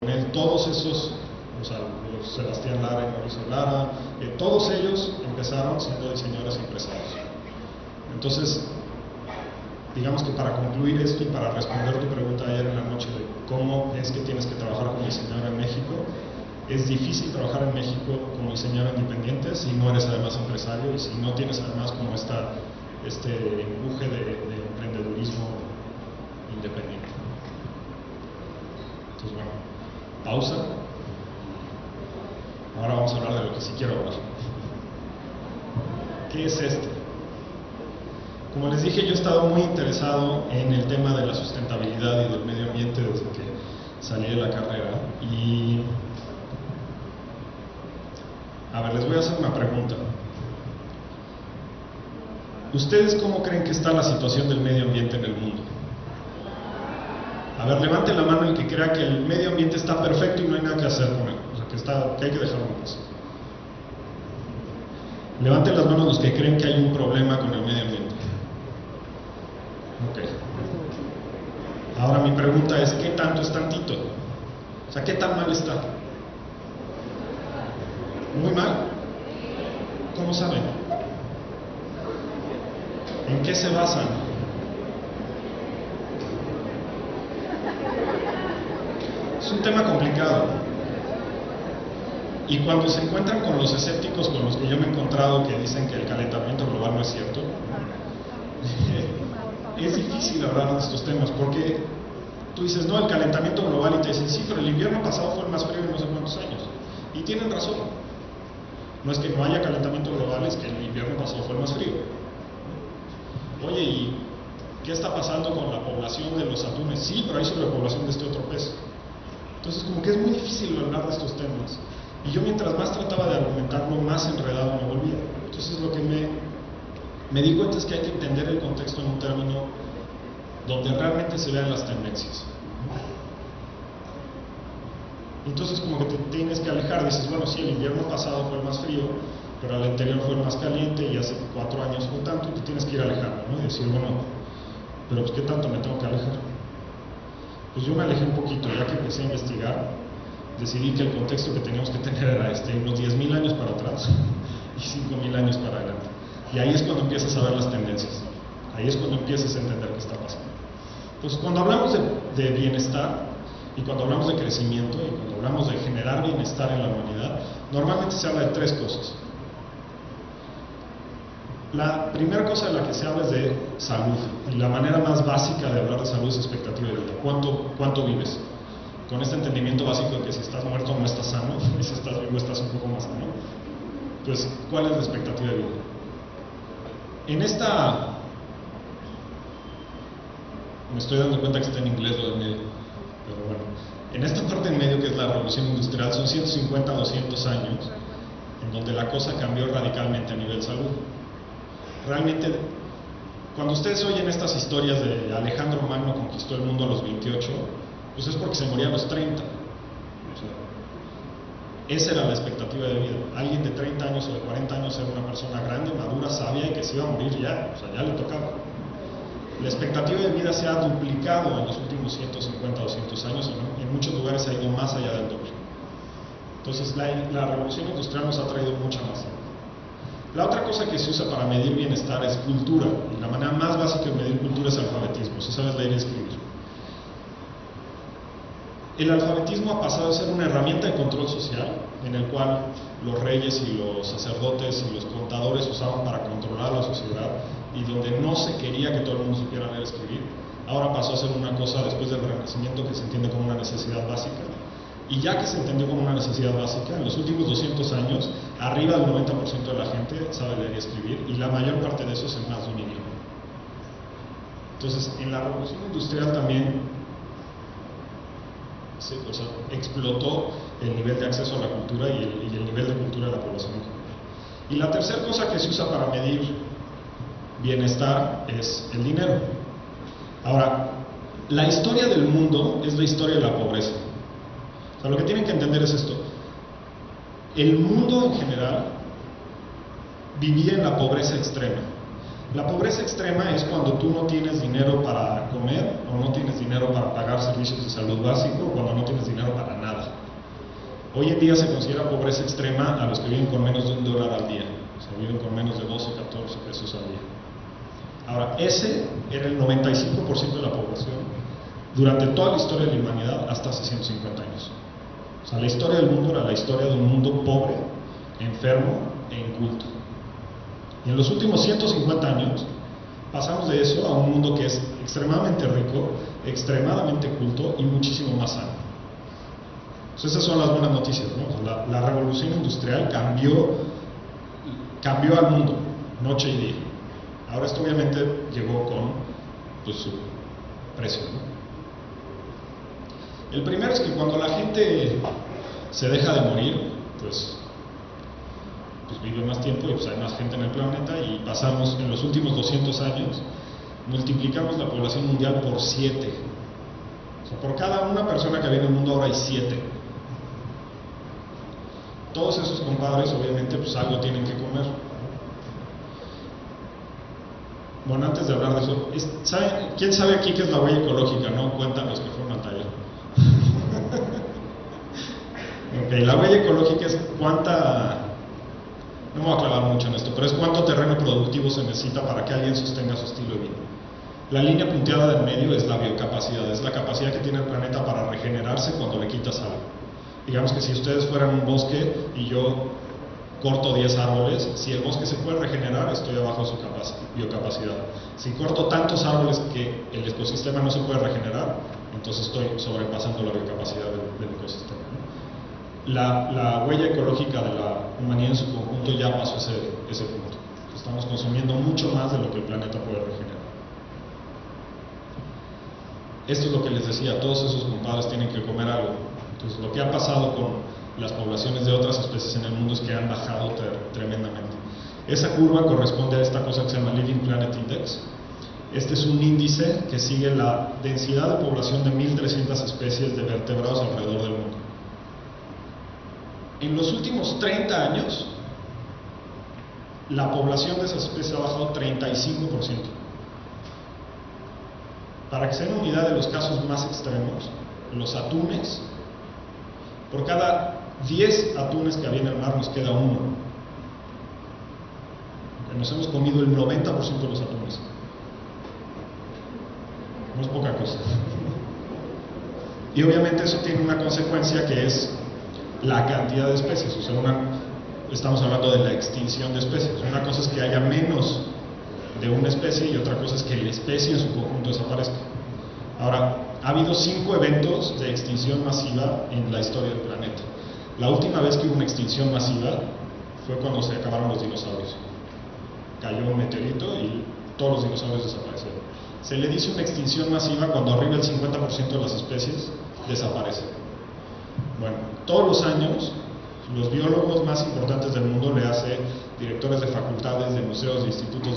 todos esos, o sea, Sebastián Lara y Mauricio Lara, todos ellos empezaron siendo diseñadores y empresarios. Entonces, digamos que para concluir esto y para responder tu pregunta ayer en la noche de cómo es que tienes que trabajar como diseñador en México, es difícil trabajar en México como diseñador independiente si no eres además empresario y si no tienes además como este empuje de emprendedurismo independiente. Entonces, bueno, pausa. Ahora vamos a hablar de lo que sí quiero hablar. ¿Qué es esto? Como les dije, yo he estado muy interesado en el tema de la sustentabilidad y del medio ambiente desde que salí de la carrera. Y a ver, les voy a hacer una pregunta. ¿Ustedes cómo creen que está la situación del medio ambiente en el mundo? A ver, levanten la mano el que crea que el medio ambiente está perfecto y no hay nada que hacer con él. O sea, que hay que dejarlo en paz. Levanten las manos los que creen que hay un problema con el medio ambiente. Ok. Ahora mi pregunta es, ¿qué tanto es tantito? O sea, ¿qué tan mal está? ¿Muy mal? ¿Cómo saben? ¿En qué se basan? Es un tema complicado. Y cuando se encuentran con los escépticos con los que yo me he encontrado que dicen que el calentamiento global no es cierto, es difícil hablar de estos temas porque tú dices, no, el calentamiento global, y te dicen, sí, pero el invierno pasado fue el más frío en no sé cuántos años. Y tienen razón. No es que no haya calentamiento global, es que el invierno pasado fue el más frío. Oye, ¿y qué está pasando con la población de los atunes? Sí, pero hay sobrepoblación de este otro pez. Entonces, como que es muy difícil hablar de estos temas. Y yo mientras más trataba de argumentarlo, más enredado me volvía. Entonces lo que me di cuenta es que hay que entender el contexto en un término donde realmente se vean las tendencias. Entonces como que te tienes que alejar, dices, bueno, sí, el invierno pasado fue el más frío, pero el anterior fue el más caliente y hace 4 años fue tanto, y te tienes que ir alejando, ¿no? Y decir, bueno, pero pues ¿qué tanto me tengo que alejar? Pues yo me alejé un poquito, ya que empecé a investigar, decidí que el contexto que teníamos que tener era unos 10.000 años para atrás y 5.000 años para adelante. Y ahí es cuando empiezas a ver las tendencias. Ahí es cuando empiezas a entender qué está pasando. Entonces, cuando hablamos de bienestar, y cuando hablamos de crecimiento, y cuando hablamos de generar bienestar en la humanidad, normalmente se habla de 3 cosas. La primera cosa de la que se habla es de salud. Y la manera más básica de hablar de salud es expectativa de vida. ¿Cuánto vives? Con este entendimiento básico de que si estás muerto no estás sano, y si estás vivo estás un poco más sano. Entonces, ¿cuál es la expectativa de vida? En esta... Me estoy dando cuenta que está en inglés lo del medio, pero bueno. En esta parte en medio, que es la revolución industrial, son 150 a 200 años en donde la cosa cambió radicalmente a nivel salud. Realmente, cuando ustedes oyen estas historias de Alejandro Magno conquistó el mundo a los 28, pues es porque se moría a los 30. O sea, esa era la expectativa de vida. Alguien de 30 años o de 40 años era una persona grande, madura, sabia y que se iba a morir ya, o sea, ya le tocaba. La expectativa de vida se ha duplicado en los últimos 150 o 200 años, ¿no? En muchos lugares ha ido más allá del doble. Entonces la revolución industrial nos ha traído mucha más. La otra cosa que se usa para medir bienestar es cultura, y la manera más básica de medir cultura es alfabetismo, si sabes leer y escribir. El alfabetismo ha pasado a ser una herramienta de control social, en el cual los reyes y los sacerdotes y los contadores usaban para controlar la sociedad, y donde no se quería que todo el mundo supiera leer y escribir. Ahora pasó a ser una cosa, después del Renacimiento, que se entiende como una necesidad básica. Y ya que se entendió como una necesidad básica, en los últimos 200 años, arriba del 90% de la gente sabe leer y escribir, y la mayor parte de eso es en más de un idioma. Entonces, en la revolución industrial también explotó el nivel de acceso a la cultura y el nivel de cultura de la población. Y la tercera cosa que se usa para medir bienestar es el dinero. Ahora, la historia del mundo es la historia de la pobreza. O sea, lo que tienen que entender es esto. El mundo en general vivía en la pobreza extrema. La pobreza extrema es cuando tú no tienes dinero para comer o no tienes dinero para pagar servicios de salud básico o cuando no tienes dinero para nada. Hoy en día se considera pobreza extrema a los que viven con menos de $1 al día, o sea, viven con menos de 12, 14 pesos al día. Ahora, ese era el 95% de la población durante toda la historia de la humanidad hasta hace 150 años. O sea, la historia del mundo era la historia de un mundo pobre, enfermo e inculto. Y en los últimos 150 años pasamos de eso a un mundo que es extremadamente rico, extremadamente culto y muchísimo más sano. Entonces esas son las buenas noticias, ¿no? La revolución industrial cambió al mundo, noche y día. Ahora esto obviamente llegó con pues, su precio, ¿no? El primero es que cuando la gente se deja de morir, pues vive más tiempo y pues hay más gente en el planeta y pasamos en los últimos 200 años, multiplicamos la población mundial por 7. O sea, por cada una persona que había en el mundo ahora hay 7. Todos esos compadres obviamente pues algo tienen que comer. Bueno, antes de hablar de eso, ¿quién sabe aquí qué es la huella ecológica? No cuentan los que fueron al taller. Okay, la huella ecológica es cuánta, no me voy a clavar mucho en esto, pero es cuánto terreno productivo se necesita para que alguien sostenga su estilo de vida. La línea punteada del medio es la biocapacidad, es la capacidad que tiene el planeta para regenerarse cuando le quitas algo. Digamos que si ustedes fueran un bosque y yo corto 10 árboles, si el bosque se puede regenerar, estoy abajo de su biocapacidad. Si corto tantos árboles que el ecosistema no se puede regenerar, entonces estoy sobrepasando la biocapacidad del ecosistema. La huella ecológica de la humanidad en su conjunto ya pasó ese punto. Estamos consumiendo mucho más de lo que el planeta puede regenerar. Esto es lo que les decía, todos esos compadres tienen que comer algo. Entonces lo que ha pasado con las poblaciones de otras especies en el mundo es que han bajado tremendamente. Esa curva corresponde a esta cosa que se llama Living Planet Index. Este es un índice que sigue la densidad de población de 1.300 especies de vertebrados alrededor del mundo. En los últimos 30 años, la población de esas especies ha bajado 35%. Para que se den una idea de los casos más extremos, los atunes, por cada 10 atunes que había en el mar nos queda uno. Nos hemos comido el 90% de los atunes. No es poca cosa. Y obviamente eso tiene una consecuencia que es la cantidad de especies. O sea, estamos hablando de la extinción de especies. Una cosa es que haya menos de una especie y otra cosa es que la especie en su conjunto desaparezca. Ahora, ha habido 5 eventos de extinción masiva en la historia del planeta. La última vez que hubo una extinción masiva fue cuando se acabaron los dinosaurios. Cayó un meteorito y todos los dinosaurios desaparecieron. Se le dice una extinción masiva cuando arriba el 50% de las especies desaparecen. Bueno, todos los años, los biólogos más importantes del mundo le hacen directores de facultades, de museos, de institutos